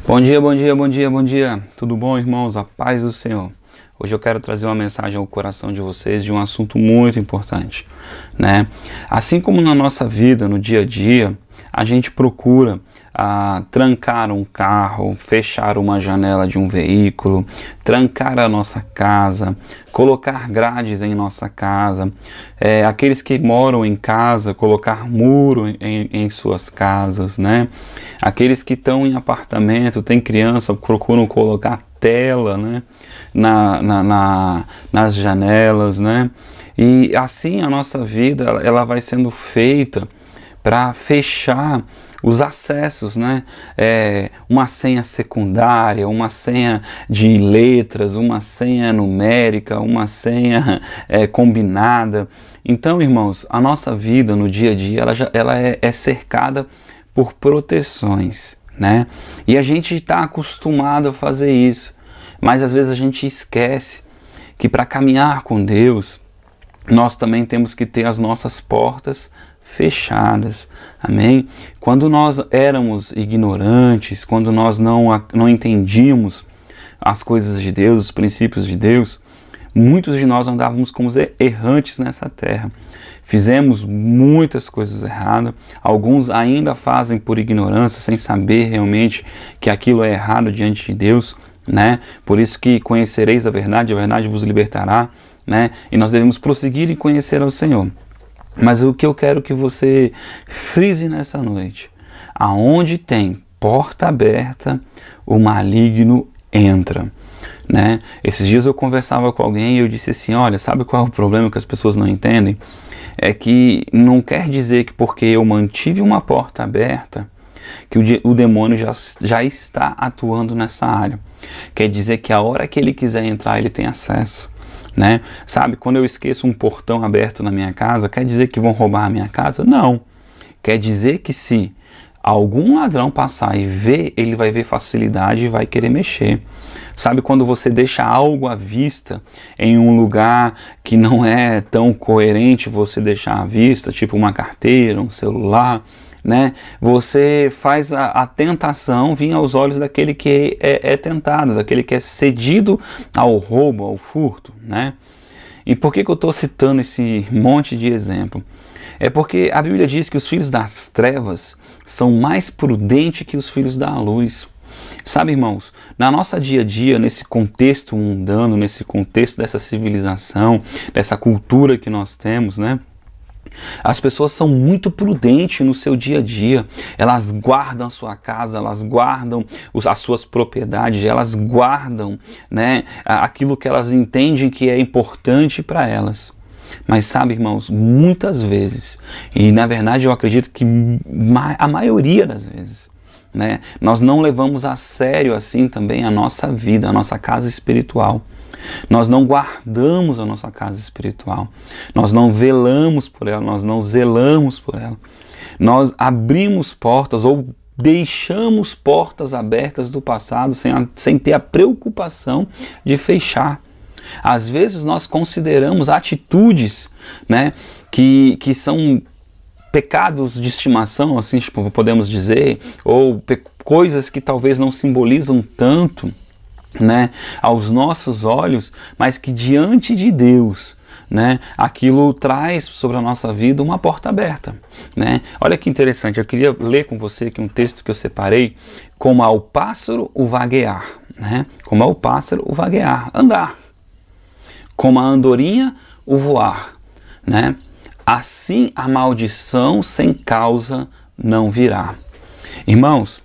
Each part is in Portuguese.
Bom dia, bom dia, bom dia, bom dia. Tudo bom, irmãos? A paz do Senhor. Hoje eu quero trazer uma mensagem ao coração de vocês de um assunto muito importante, né? Assim como na nossa vida, no dia a dia, a gente procura trancar um carro, fechar uma janela de um veículo, trancar a nossa casa, colocar grades em nossa casa, aqueles que moram em casa, colocar muro em suas casas, né? Aqueles que estão em apartamento, tem criança, procuram colocar tela, né? Nas janelas, né? E assim a nossa vida ela vai sendo feita para fechar os acessos, né? Uma senha secundária, uma senha de letras, uma senha numérica, uma senha combinada. Então, irmãos, a nossa vida no dia a dia ela é cercada por proteções, né? E a gente está acostumado a fazer isso, mas às vezes a gente esquece que para caminhar com Deus, nós também temos que ter as nossas portas fechadas, amém? Quando nós éramos ignorantes, quando nós não entendíamos as coisas de Deus, os princípios de Deus, muitos de nós andávamos como errantes nessa terra. Fizemos muitas coisas erradas, alguns ainda fazem por ignorância, sem saber realmente que aquilo é errado diante de Deus, né? Por isso que conhecereis a verdade vos libertará, né? E nós devemos prosseguir em conhecer ao Senhor. Mas o que eu quero que você frise nessa noite: aonde tem porta aberta, o maligno entra, né? Esses dias eu conversava com alguém e eu disse assim: olha, sabe qual é o problema que as pessoas não entendem? É que não quer dizer que porque eu mantive uma porta aberta, que o demônio já está atuando nessa área. Quer dizer que a hora que ele quiser entrar, ele tem acesso, né? Sabe, quando eu esqueço um portão aberto na minha casa, quer dizer que vão roubar a minha casa? Não. Quer dizer que se algum ladrão passar e ver, ele vai ver facilidade e vai querer mexer. Sabe, quando você deixa algo à vista em um lugar que não é tão coerente você deixar à vista, tipo uma carteira, um celular, né? Você faz a tentação vir aos olhos daquele que é tentado, daquele que é cedido ao roubo, ao furto, né? E por que eu estou citando esse monte de exemplo? É porque a Bíblia diz que os filhos das trevas são mais prudentes que os filhos da luz. Sabe, irmãos, na nossa dia a dia, nesse contexto mundano, nesse contexto dessa civilização, dessa cultura que nós temos, né? As pessoas são muito prudentes no seu dia a dia. Elas guardam a sua casa, elas guardam as suas propriedades, elas guardam, né, aquilo que elas entendem que é importante para elas. Mas sabe, irmãos, muitas vezes, e na verdade eu acredito que a maioria das vezes, né, nós não levamos a sério assim também a nossa vida, a nossa casa espiritual. Nós não guardamos a nossa casa espiritual, nós não velamos por ela, nós não zelamos por ela. Nós abrimos portas ou deixamos portas abertas do passado sem ter a preocupação de fechar. Às vezes nós consideramos atitudes, né, que são pecados de estimação, assim podemos dizer, ou coisas que talvez não simbolizam tanto, né, aos nossos olhos, mas que diante de Deus, né, aquilo traz sobre a nossa vida uma porta aberta, né? Olha que interessante, eu queria ler com você aqui um texto que eu separei: como ao pássaro o vaguear, né? Como ao pássaro o vaguear, andar, como a andorinha o voar, né? Assim a maldição sem causa não virá. Irmãos,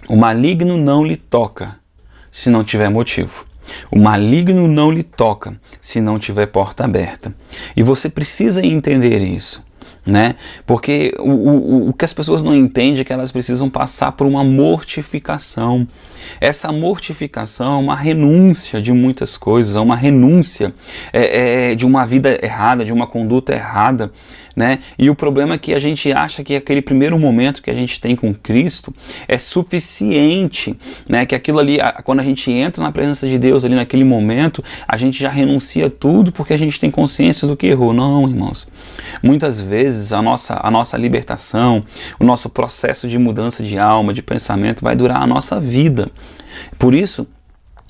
o maligno não lhe toca se não tiver motivo. O maligno não lhe toca se não tiver porta aberta. E você precisa entender isso, né? Porque o que as pessoas não entendem é que elas precisam passar por uma mortificação. Essa mortificação é uma renúncia de muitas coisas, é uma renúncia de uma vida errada, de uma conduta errada, né? E o problema é que a gente acha que aquele primeiro momento que a gente tem com Cristo é suficiente, né? Que aquilo ali, quando a gente entra na presença de Deus ali naquele momento, a gente já renuncia tudo porque a gente tem consciência do que errou. Não, irmãos. Muitas vezes vezes a nossa libertação, o nosso processo de mudança de alma, de pensamento vai durar a nossa vida. Por isso,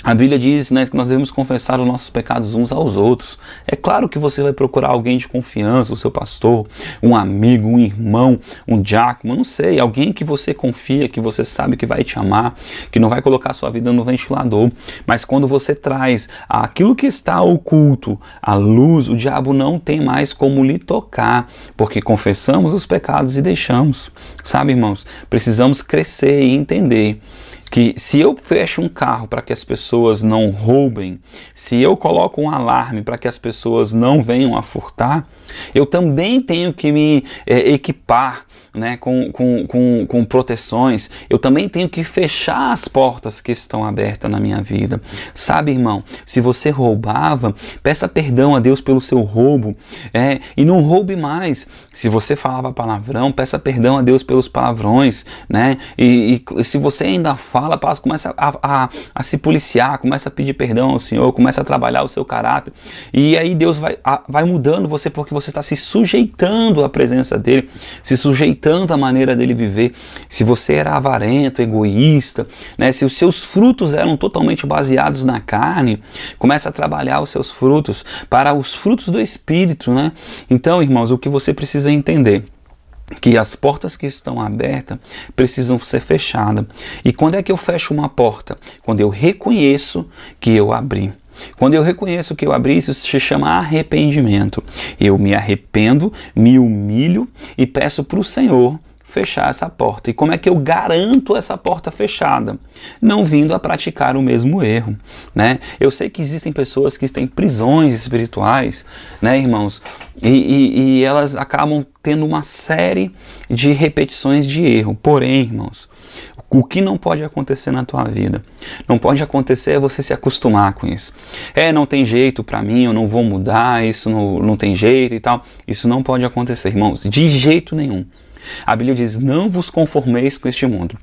a Bíblia diz, né, que nós devemos confessar os nossos pecados uns aos outros. É claro que você vai procurar alguém de confiança, o seu pastor, um amigo, um irmão, um diácono, não sei, alguém que você confia, que você sabe que vai te amar, que não vai colocar a sua vida no ventilador. Mas quando você traz aquilo que está oculto à luz, o diabo não tem mais como lhe tocar, porque confessamos os pecados e deixamos. Sabe, irmãos, precisamos crescer e entender que se eu fecho um carro para que as pessoas não roubem, se eu coloco um alarme para que as pessoas não venham a furtar, eu também tenho que me equipar, né, com proteções. Eu também tenho que fechar as portas que estão abertas na minha vida. Sabe, irmão, se você roubava, peça perdão a Deus pelo seu roubo, e não roube mais. Se você falava palavrão, peça perdão a Deus pelos palavrões, né? E se você ainda fala, começa a se policiar, começa a pedir perdão ao Senhor, começa a trabalhar o seu caráter, e aí Deus vai mudando você, porque você está se sujeitando à presença dele, se sujeitando à maneira dele viver. Se você era avarento, egoísta, né, se os seus frutos eram totalmente baseados na carne, começa a trabalhar os seus frutos para os frutos do Espírito, né? Então, irmãos, o que você precisa entender, que as portas que estão abertas precisam ser fechadas. E quando é que eu fecho uma porta? Quando eu reconheço que eu abri. Quando eu reconheço que eu abri, isso se chama arrependimento. Eu me arrependo, me humilho e peço para o Senhor fechar essa porta. E como é que eu garanto essa porta fechada? Não vindo a praticar o mesmo erro, né? Eu sei que existem pessoas que têm prisões espirituais, né, irmãos? E elas acabam tendo uma série de repetições de erro. Porém, irmãos, o que não pode acontecer na tua vida? Não pode acontecer é você se acostumar com isso. Não tem jeito para mim, eu não vou mudar, isso não tem jeito e tal. Isso não pode acontecer, irmãos, de jeito nenhum. A Bíblia diz, não vos conformeis com este mundo.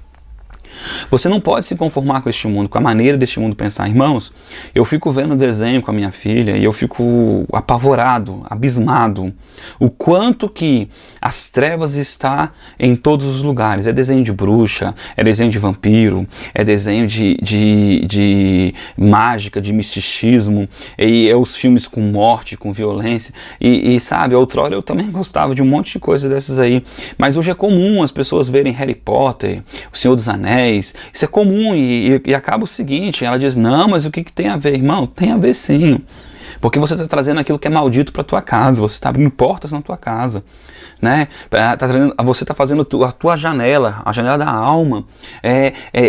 Você não pode se conformar com este mundo, com a maneira deste mundo pensar. Irmãos, eu fico vendo desenho com a minha filha e eu fico apavorado, abismado. O quanto que as trevas estão em todos os lugares. É desenho de bruxa, é desenho de vampiro, é desenho de mágica, de misticismo, e é os filmes com morte, com violência. E sabe, outrora eu também gostava de um monte de coisa dessas aí. Mas hoje é comum as pessoas verem Harry Potter, O Senhor dos Anéis. Isso é comum e acaba o seguinte, ela diz, não, mas o que tem a ver? Irmão, tem a ver sim. Porque você está trazendo aquilo que é maldito para a tua casa, você está abrindo portas na tua casa, né? Você está fazendo a tua janela, a janela da alma,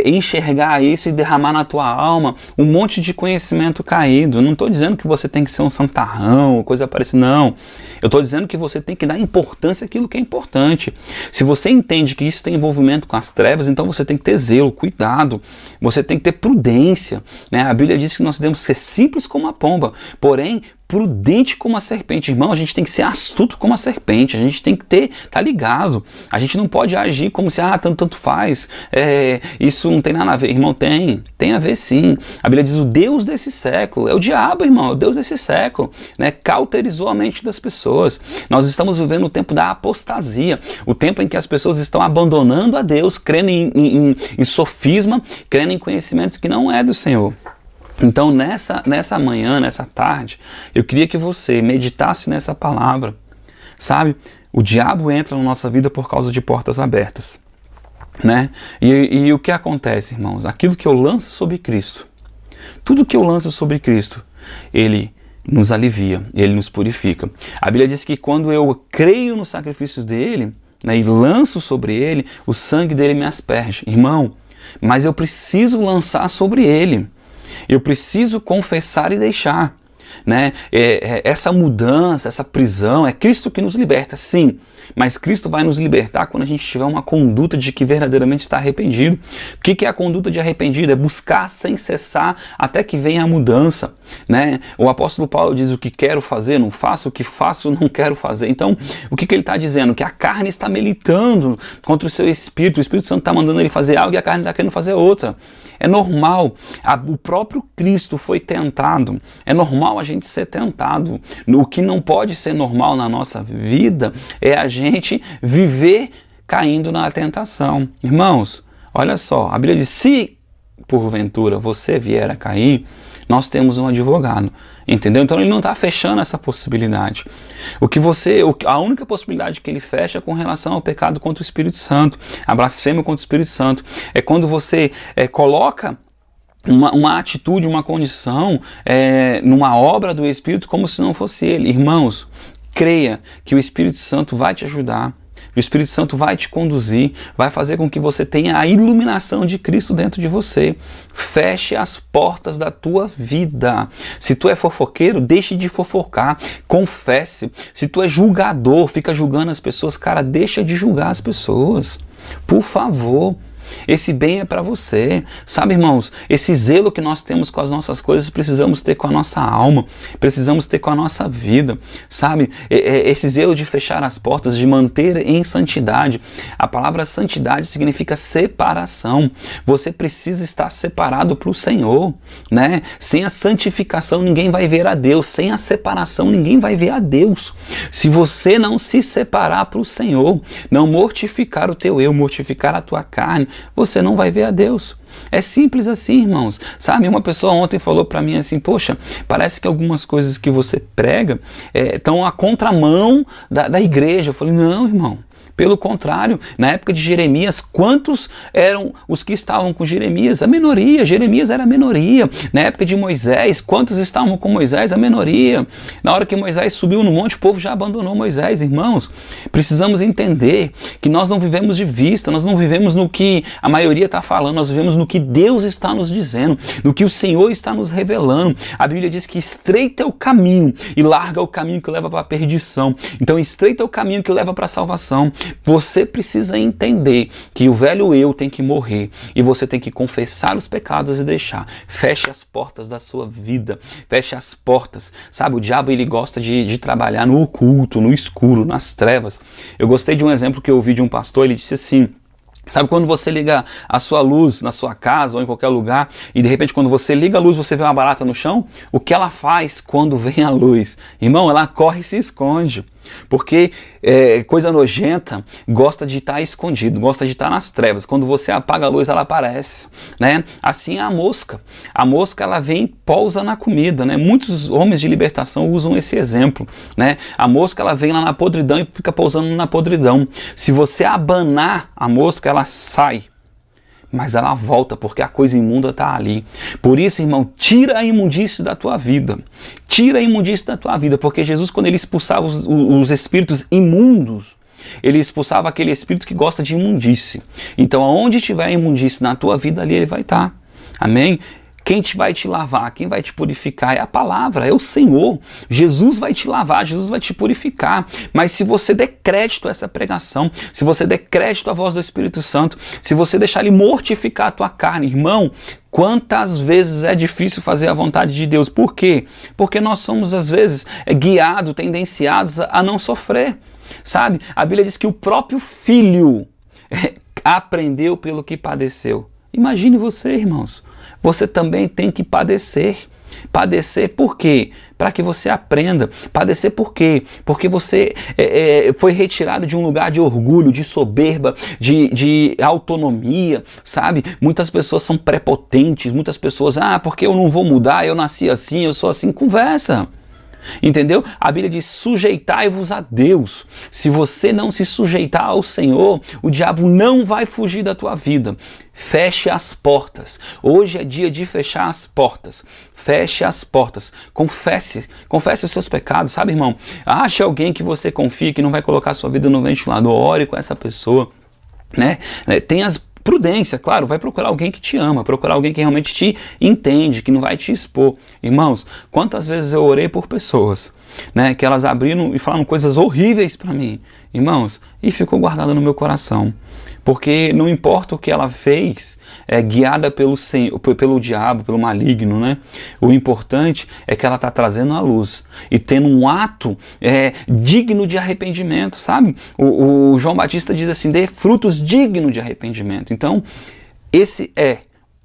enxergar isso e derramar na tua alma um monte de conhecimento caído. Eu não estou dizendo que você tem que ser um santarrão, coisa parecida, não. Eu estou dizendo que você tem que dar importância àquilo que é importante. Se você entende que isso tem envolvimento com as trevas, então você tem que ter zelo, cuidado, você tem que ter prudência, né? A Bíblia diz que nós devemos ser simples como a pomba, porém prudente como a serpente. Irmão, a gente tem que ser astuto como a serpente, a gente tem que tá ligado, a gente não pode agir como se, tanto faz, isso não tem nada a ver. Irmão, tem a ver sim. A Bíblia diz, o Deus desse século, é o diabo, irmão, é o Deus desse século, né? Cauterizou a mente das pessoas. Nós estamos vivendo o tempo da apostasia, o tempo em que as pessoas estão abandonando a Deus, crendo em sofisma, crendo em conhecimentos que não é do Senhor. Então nessa manhã, nessa tarde, eu queria que você meditasse nessa palavra, sabe? O diabo entra na nossa vida por causa de portas abertas, né? E o que acontece, irmãos? Aquilo que eu lanço sobre Cristo, tudo que eu lanço sobre Cristo, Ele nos alivia, Ele nos purifica. A Bíblia diz que quando eu creio no sacrifício dele, né, e lanço sobre Ele, o sangue dele me asperge. Irmão, mas eu preciso lançar sobre Ele. Eu preciso confessar e deixar, né? Essa mudança, essa prisão, é Cristo que nos liberta, sim. Mas Cristo vai nos libertar quando a gente tiver uma conduta de que verdadeiramente está arrependido. O que é a conduta de arrependido? É buscar sem cessar até que venha a mudança, né? O apóstolo Paulo diz, o que quero fazer, não faço, o que faço, não quero fazer. Então, o que ele está dizendo? Que a carne está militando contra o seu espírito, o Espírito Santo está mandando ele fazer algo e a carne está querendo fazer outra. É normal. O próprio Cristo foi tentado. É normal a gente ser tentado. O que não pode ser normal na nossa vida é a gente viver caindo na tentação. Irmãos, olha só, a Bíblia diz, se porventura você vier a cair, nós temos um advogado. Entendeu? Então ele não está fechando essa possibilidade. A única possibilidade que ele fecha com relação ao pecado contra o Espírito Santo, a blasfêmia contra o Espírito Santo, é quando você coloca uma atitude, uma condição numa obra do Espírito como se não fosse ele. Irmãos, creia que o Espírito Santo vai te ajudar. O Espírito Santo vai te conduzir, vai fazer com que você tenha a iluminação de Cristo dentro de você. Feche as portas da tua vida. Se tu é fofoqueiro, deixe de fofocar, confesse. Se tu é julgador, fica julgando as pessoas, cara, deixa de julgar as pessoas. Por favor. Esse bem é para você, sabe, irmãos? Esse zelo que nós temos com as nossas coisas, precisamos ter com a nossa alma, precisamos ter com a nossa vida, sabe? Esse zelo de fechar as portas, de manter em santidade. A palavra santidade significa separação. Você precisa estar separado para o Senhor, né? Sem a santificação ninguém vai ver a Deus, sem a separação ninguém vai ver a Deus. Se você não se separar para o Senhor, não mortificar o teu eu, mortificar a tua carne, você não vai ver a Deus. É simples assim, irmãos. Sabe, uma pessoa ontem falou para mim assim, poxa, parece que algumas coisas que você prega estão à contramão da igreja. Eu falei, não, irmão. Pelo contrário, na época de Jeremias, quantos eram os que estavam com Jeremias? A minoria. Jeremias era a minoria. Na época de Moisés, quantos estavam com Moisés? A minoria. Na hora que Moisés subiu no monte, o povo já abandonou Moisés. Irmãos, precisamos entender que nós não vivemos de vista, nós não vivemos no que a maioria está falando, nós vivemos no que Deus está nos dizendo, no que o Senhor está nos revelando. A Bíblia diz que estreita é o caminho e larga é o caminho que leva para a perdição. Então, estreita é o caminho que leva para a salvação. Você precisa entender que o velho eu tem que morrer e você tem que confessar os pecados e deixar. Feche as portas da sua vida, feche as portas. Sabe, o diabo ele gosta de trabalhar no oculto, no escuro, nas trevas. Eu gostei de um exemplo que eu ouvi de um pastor, ele disse assim, sabe quando você liga a sua luz na sua casa ou em qualquer lugar e de repente quando você liga a luz você vê uma barata no chão? O que ela faz quando vem a luz? Irmão, ela corre e se esconde. Porque coisa nojenta gosta de estar escondido, gosta de estar nas trevas. Quando você apaga a luz ela aparece, né? Assim é a mosca. A mosca ela vem e pousa na comida, né? Muitos homens de libertação usam esse exemplo, né? A mosca ela vem lá na podridão e fica pousando na podridão. Se você abanar a mosca ela sai, mas ela volta porque a coisa imunda está ali. Por isso, irmão, tira a imundície da tua vida. Tira a imundície da tua vida, porque Jesus, quando ele expulsava os espíritos imundos, ele expulsava aquele espírito que gosta de imundície. Então, aonde tiver imundície na tua vida, ali ele vai estar. Amém? Quem vai te lavar, quem vai te purificar é a palavra, é o Senhor. Jesus vai te lavar, Jesus vai te purificar. Mas se você der crédito a essa pregação, se você der crédito à voz do Espírito Santo, se você deixar ele mortificar a tua carne, irmão, quantas vezes é difícil fazer a vontade de Deus? Por quê? Porque nós somos, às vezes, guiados, tendenciados a não sofrer. Sabe? A Bíblia diz que o próprio filho aprendeu pelo que padeceu. Imagine você, irmãos. Você também tem que padecer. Padecer por quê? Para que você aprenda. Padecer por quê? Porque você foi retirado de um lugar de orgulho, de soberba, de autonomia, sabe? Muitas pessoas são prepotentes, muitas pessoas, porque eu não vou mudar, eu nasci assim, eu sou assim. Conversa. Entendeu? A Bíblia diz, sujeitai-vos a Deus. Se você não se sujeitar ao Senhor, o diabo não vai fugir da tua vida. Feche as portas. Hoje é dia de fechar as portas. Feche as portas. Confesse os seus pecados, sabe, irmão? Ache alguém que você confie, que não vai colocar sua vida no ventilador. Ore com essa pessoa, né? Tenha prudência, claro, vai procurar alguém que te ama, procurar alguém que realmente te entende, que não vai te expor. Irmãos, quantas vezes eu orei por pessoas, né, que elas abriram e falaram coisas horríveis para mim, irmãos, e ficou guardada no meu coração. Porque não importa o que ela fez, guiada pelo diabo, pelo maligno, né? O importante é que ela está trazendo a luz e tendo um ato digno de arrependimento, sabe? O João Batista diz assim, dê frutos dignos de arrependimento. Então, esse é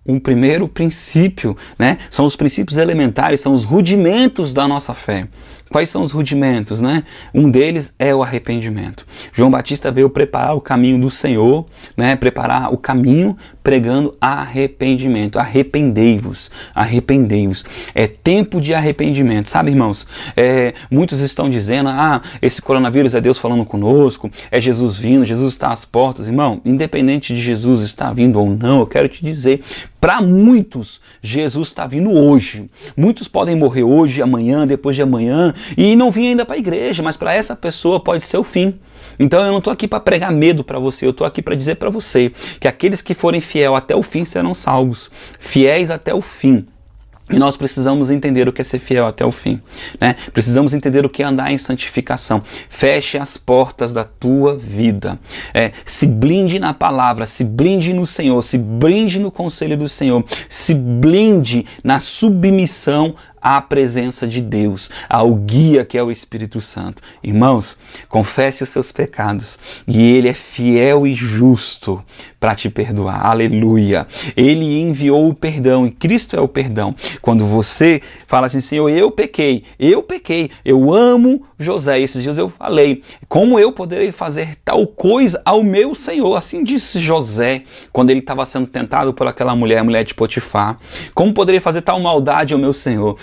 um primeiro princípio, né? São os princípios elementares, são os rudimentos da nossa fé. Quais são os rudimentos, né? Um deles é o arrependimento. João Batista veio preparar o caminho do Senhor, né? Preparar o caminho pregando arrependimento. Arrependei-vos, arrependei-vos. É tempo de arrependimento, sabe, irmãos? Muitos estão dizendo, esse coronavírus é Deus falando conosco, é Jesus vindo, Jesus está às portas. Irmão, independente de Jesus estar vindo ou não, eu quero te dizer, para muitos, Jesus está vindo hoje. Muitos podem morrer hoje, amanhã, depois de amanhã, e não vir ainda para a igreja, mas para essa pessoa pode ser o fim. Então eu não estou aqui para pregar medo para você, eu estou aqui para dizer para você que aqueles que forem fiel até o fim serão salvos, fiéis até o fim. E nós precisamos entender o que é ser fiel até o fim, né? Precisamos entender o que é andar em santificação. Feche as portas da tua vida. Se blinde na palavra, se blinde no Senhor, se blinde no conselho do Senhor, se blinde na submissão à presença de Deus, ao guia que é o Espírito Santo. Irmãos, confesse os seus pecados e Ele é fiel e justo para te perdoar. Aleluia! Ele enviou o perdão e Cristo é o perdão. Quando você fala assim, Senhor, eu pequei, eu amo José. Esses dias eu falei, como eu poderei fazer tal coisa ao meu Senhor? Assim disse José, quando ele estava sendo tentado por aquela mulher, a mulher de Potifar. Como poderei fazer tal maldade ao meu Senhor?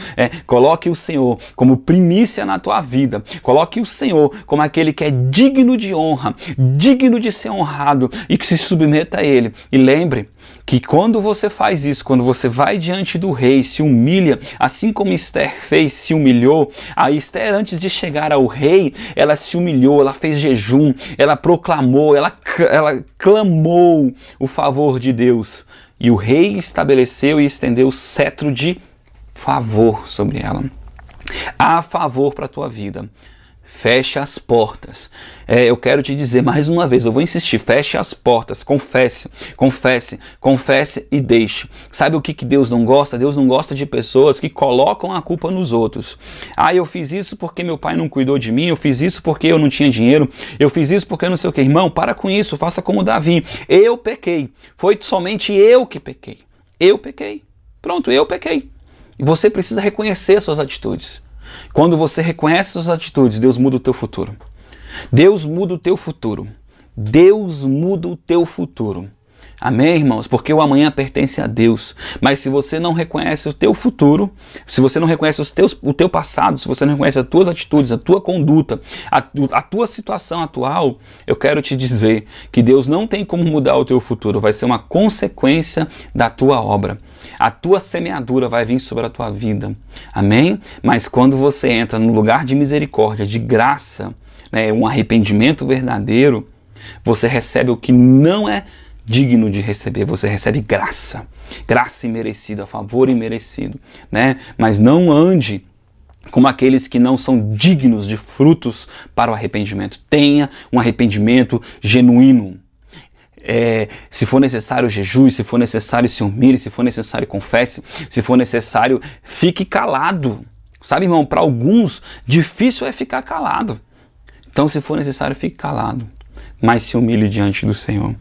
Coloque o Senhor como primícia na tua vida. Coloque o Senhor como aquele que é digno de honra, digno de ser honrado e que se submeta a Ele. E lembre que quando você faz isso, quando você vai diante do rei, se humilha, assim como Esther fez, se humilhou. A Esther, antes de chegar ao rei, ela se humilhou, ela fez jejum, ela proclamou, ela clamou o favor de Deus. E o rei estabeleceu e estendeu o cetro de favor sobre ela. Há favor para a tua vida. Feche as portas. Eu quero te dizer mais uma vez, eu vou insistir, feche as portas, confesse, confesse, confesse e deixe. Sabe o que Deus não gosta? Deus não gosta de pessoas que colocam a culpa nos outros. Eu fiz isso porque meu pai não cuidou de mim, eu fiz isso porque eu não tinha dinheiro, eu fiz isso porque eu não sei o que. Irmão, para com isso, faça como Davi. Eu pequei, foi somente eu que pequei. Eu pequei, pronto, eu pequei. E você precisa reconhecer suas atitudes. Quando você reconhece suas atitudes, Deus muda o teu futuro. Deus muda o teu futuro. Deus muda o teu futuro. Amém, irmãos? Porque o amanhã pertence a Deus. Mas se você não reconhece o teu futuro, se você não reconhece o teu passado, se você não reconhece as tuas atitudes, a tua conduta, a tua situação atual, eu quero te dizer que Deus não tem como mudar o teu futuro. Vai ser uma consequência da tua obra. A tua semeadura vai vir sobre a tua vida. Amém? Mas quando você entra no lugar de misericórdia, de graça, um arrependimento verdadeiro, você recebe o que não é digno de receber, você recebe graça, graça imerecida, favor imerecido, né? Mas não ande como aqueles que não são dignos de frutos para o arrependimento. Tenha um arrependimento genuíno. Se for necessário jejue, se for necessário se humilhe, se for necessário confesse, se for necessário fique calado. Sabe, irmão, para alguns difícil é ficar calado. Então, se for necessário, fique calado, mas se humilhe diante do Senhor.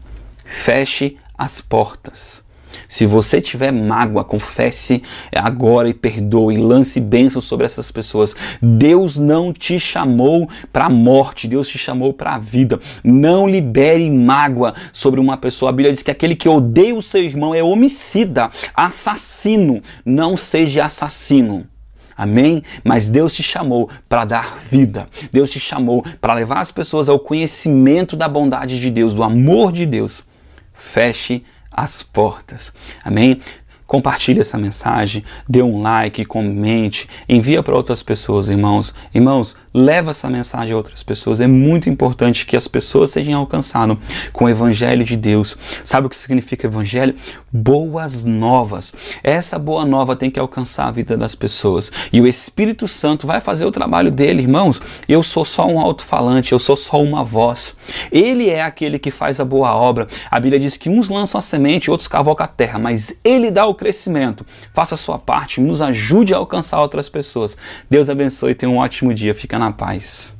Feche as portas. Se você tiver mágoa, confesse agora e perdoe, lance bênçãos sobre essas pessoas. Deus não te chamou para a morte, Deus te chamou para a vida. Não libere mágoa sobre uma pessoa. A Bíblia diz que aquele que odeia o seu irmão é homicida, assassino. Não seja assassino. Amém? Mas Deus te chamou para dar vida. Deus te chamou para levar as pessoas ao conhecimento da bondade de Deus, do amor de Deus. Feche as portas. Amém? Compartilhe essa mensagem, dê um like, comente, envia para outras pessoas, irmãos. Irmãos, leva essa mensagem a outras pessoas. É muito importante que as pessoas sejam alcançadas com o Evangelho de Deus. Sabe o que significa Evangelho? Boas novas. Essa boa nova tem que alcançar a vida das pessoas. E o Espírito Santo vai fazer o trabalho dele, irmãos. Eu sou só um alto-falante, eu sou só uma voz. Ele é aquele que faz a boa obra. A Bíblia diz que uns lançam a semente, outros cavocam a terra, mas ele dá o crescimento. Faça a sua parte, nos ajude a alcançar outras pessoas. Deus abençoe e tenha um ótimo dia. Fica na paz.